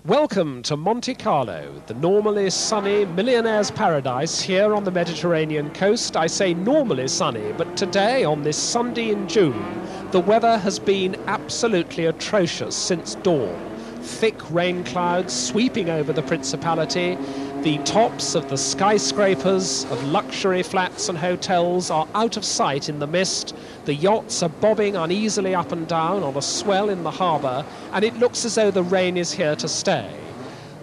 Welcome to Monte Carlo, the normally sunny millionaire's paradise here on the Mediterranean coast. I say normally sunny, but today, on this Sunday in June, the weather has been absolutely atrocious since dawn. Thick rain clouds sweeping over the Principality. The tops of the skyscrapers of luxury flats and hotels are out of sight in the mist. The yachts are bobbing uneasily up and down on a swell in the harbour, and it looks as though the rain is here to stay.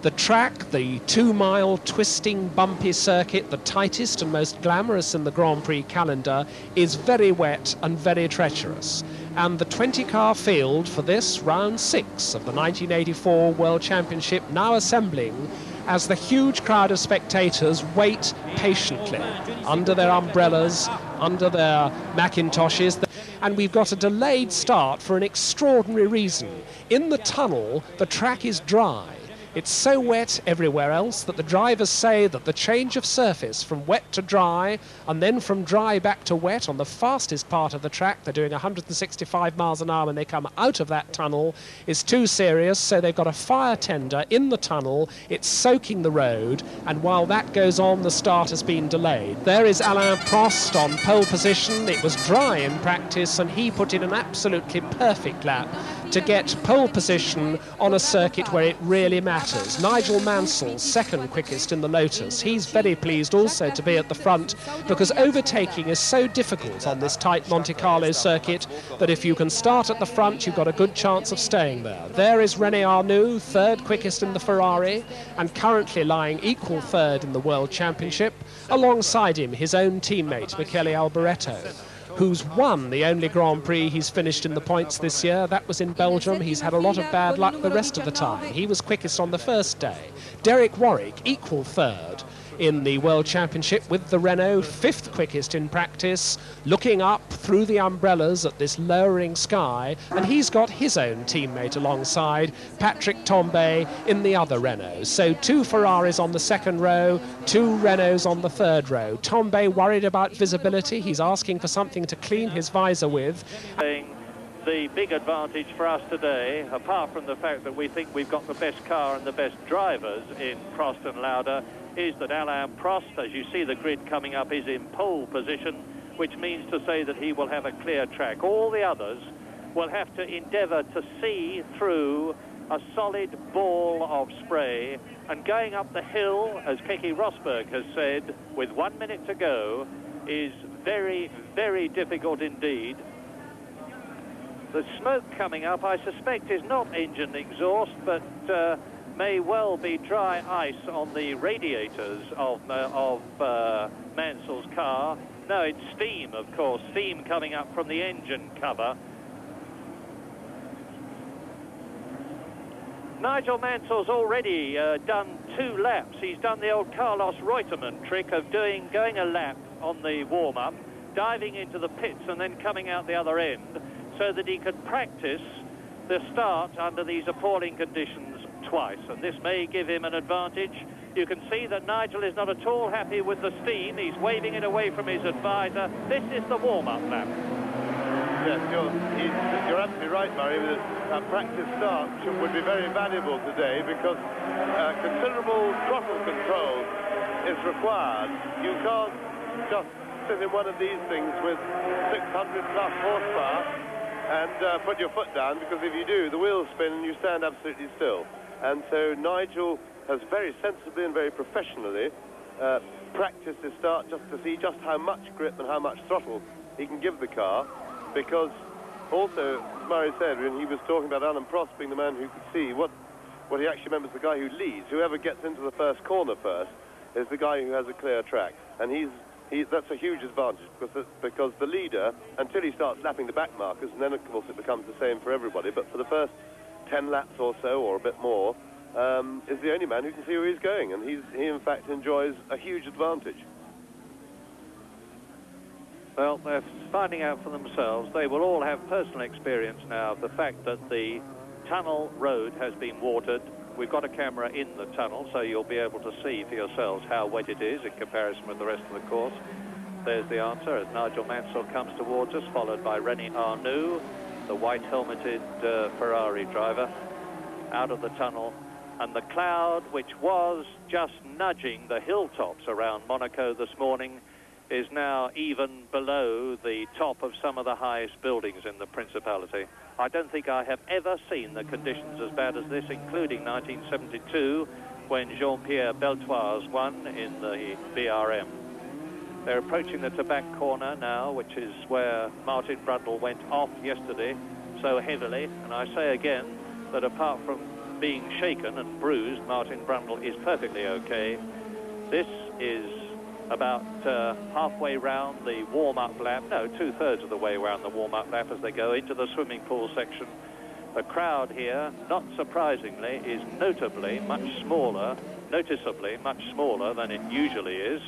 The track, the 2-mile twisting, bumpy circuit, the tightest and most glamorous in the Grand Prix calendar, is very wet and very treacherous. And the 20-car field for this round 6 of the 1984 World Championship now assembling as the huge crowd of spectators wait patiently under their umbrellas, under their Macintoshes. And we've got a delayed start for an extraordinary reason. In the tunnel, the track is dry. It's so wet everywhere else that the drivers say that the change of surface from wet to dry and then from dry back to wet on the fastest part of the track, they're doing 165 miles an hour when they come out of that tunnel, is too serious. So they've got a fire tender in the tunnel. It's soaking the road, and while that goes on, the start has been delayed. There is Alain Prost on pole position. It was dry in practice, and he put in an absolutely perfect lap to get pole position on a circuit where it really matters. Nigel Mansell, second quickest in the Lotus. He's very pleased also to be at the front, because overtaking is so difficult on this tight Monte Carlo circuit that if you can start at the front, you've got a good chance of staying there. There is René Arnoux, third quickest in the Ferrari, and currently lying equal third in the World Championship. Alongside him, his own teammate, Michele Alboreto, who's won the only Grand Prix he's finished in the points this year. That was in Belgium. He's had a lot of bad luck the rest of the time. He was quickest on the first day. Derek Warwick, equal third in the World Championship with the Renault, fifth quickest in practice, looking up through the umbrellas at this lowering sky, and he's got his own teammate alongside, Patrick Tambay, in the other Renault. So 2 Ferraris on the second row, 2 Renaults on the third row. Tambay worried about visibility. He's asking for something to clean his visor with. The big advantage for us today, apart from the fact that we think we've got the best car and the best drivers in Prost and Lauda, is that Alain Prost, as you see the grid coming up, is in pole position, which means to say that he will have a clear track. All the others will have to endeavour to see through a solid ball of spray, and going up the hill, as Keke Rosberg has said, with 1 minute to go, is very, very difficult indeed. The smoke coming up, I suspect, is not engine exhaust, but may well be dry ice on the radiators of Mansell's car. No, it's steam, of course, steam coming up from the engine cover. Nigel Mansell's already done 2 laps. He's done the old Carlos Reutemann trick of going a lap on the warm-up, diving into the pits and then coming out the other end, so that he could practice the start under these appalling conditions twice, and this may give him an advantage. You can see that Nigel is not at all happy with the steam. He's waving it away from his advisor. This is the warm-up lap. Yes, you're absolutely right, Murray. A practice start would be very valuable today, because considerable throttle control is required. You can't just sit in one of these things with 600 plus horsepower and put your foot down, because if you do, the wheels spin and you stand absolutely still. And so Nigel has very sensibly and very professionally practiced his start just to see just how much grip and how much throttle he can give the car, because also, as Murray said, when he was talking about Alain Prost being the man who could see, what he actually meant was the guy who leads. Whoever gets into the first corner first is the guy who has a clear track, and that's a huge advantage, because the leader, until he starts lapping the back markers, and then of course it becomes the same for everybody, but for the first 10 laps or so, or a bit more, is the only man who can see where he's going, and he in fact enjoys a huge advantage. Well, they're finding out for themselves. They will all have personal experience now of the fact that the tunnel road has been watered. We've got a camera in the tunnel, so you'll be able to see for yourselves how wet it is in comparison with the rest of the course. There's the answer as Nigel Mansell comes towards us, followed by René Arnoux, the white helmeted Ferrari driver, out of the tunnel And the cloud, which was just nudging the hilltops around Monaco this morning, is now even below the top of some of the highest buildings in the Principality. I don't think I have ever seen the conditions as bad as this, including 1972, when Jean-Pierre Beltoise won in the BRM. They're approaching the Tabac corner now, which is where Martin Brundle went off yesterday so heavily. And I say again that apart from being shaken and bruised, Martin Brundle is perfectly okay. This is about halfway round the warm-up lap, no, 2/3 of the way around the warm-up lap as they go into the swimming pool section. The crowd here, not surprisingly, is noticeably much smaller than it usually is.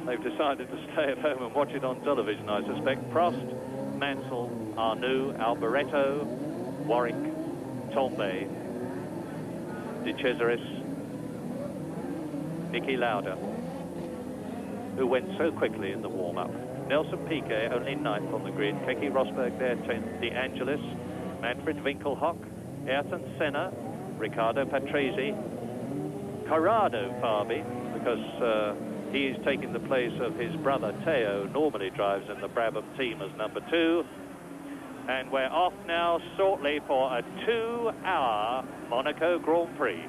They've decided to stay at home and watch it on television, I suspect. Prost, Mansell, Arnoux, Alboreto, Warwick, Tombay, De Cesaris, Niki Lauda, who went so quickly in the warm-up. Nelson Piquet only 9th on the grid. Keke Rosberg there, 10th. De Angelis, Manfred Winkelhock, Ayrton Senna, Riccardo Patrese, Corrado Fabi, because he is taking the place of his brother Teo, normally drives in the Brabham team as number 2. And we're off now shortly for a 2-hour Monaco Grand Prix.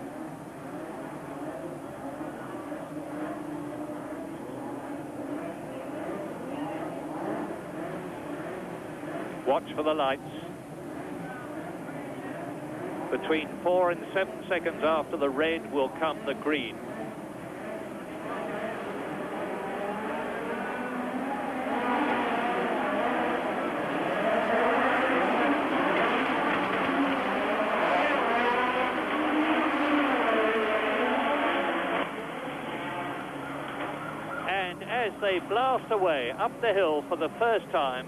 Watch for the lights. Between 4 and 7 seconds after the red will come the green. And as they blast away up the hill for the first time,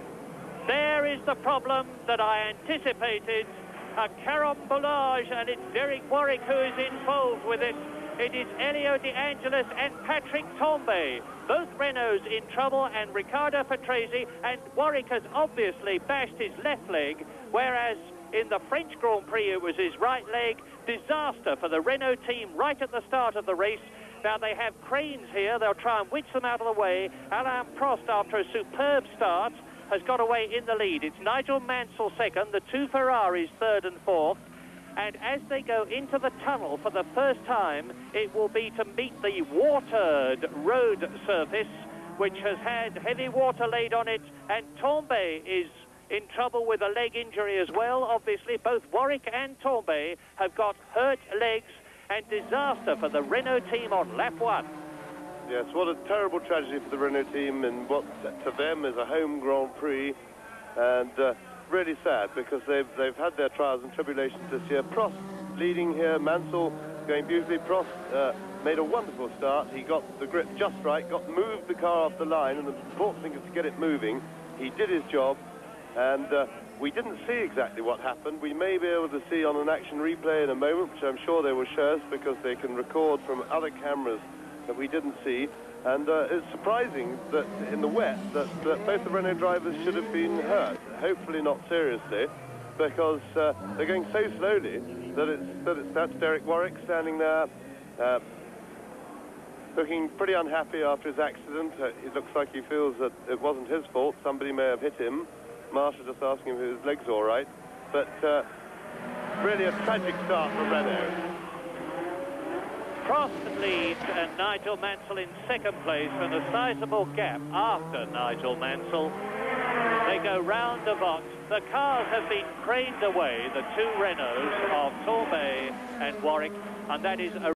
there is the problem that I anticipated, a carambolage, and it's Derek Warwick who is involved with it. It is Elio De Angelis and Patrick Tombay, both Renaults in trouble, and Riccardo Patrese, and Warwick has obviously bashed his left leg, whereas in the French Grand Prix it was his right leg. Disaster for the Renault team right at the start of the race. Now they have cranes here, they'll try and winch them out of the way. Alain Prost, after a superb start, has got away in the lead. It's Nigel Mansell second, the 2 Ferraris third and fourth. And as they go into the tunnel for the first time, it will be to meet the watered road surface, which has had heavy water laid on it. And Tombay is in trouble with a leg injury as well. Obviously, both Warwick and Tombay have got hurt legs, and disaster for the Renault team on lap 1. Yes, what a terrible tragedy for the Renault team in what to them is a home Grand Prix, and really sad because they've had their trials and tribulations this year. Prost leading here, Mansell going beautifully. Prost made a wonderful start. He got the grip just right, moved the car off the line, and the important thing is to get it moving. He did his job, and we didn't see exactly what happened. We may be able to see on an action replay in a moment, which I'm sure they will show us because they can record from other cameras that we didn't see, and it's surprising that in the wet that both the Renault drivers should have been hurt. Hopefully not seriously, because they're going so slowly that that's Derek Warwick standing there, looking pretty unhappy after his accident. It looks like he feels that it wasn't his fault. Somebody may have hit him. Marsha just asking him if his leg's all right, but really a tragic start for Renault. Prost leads and Nigel Mansell in second place, and a sizable gap after Nigel Mansell. They go round the box. The cars have been craned away, the 2 Renaults of Torbay and Warwick, and that is a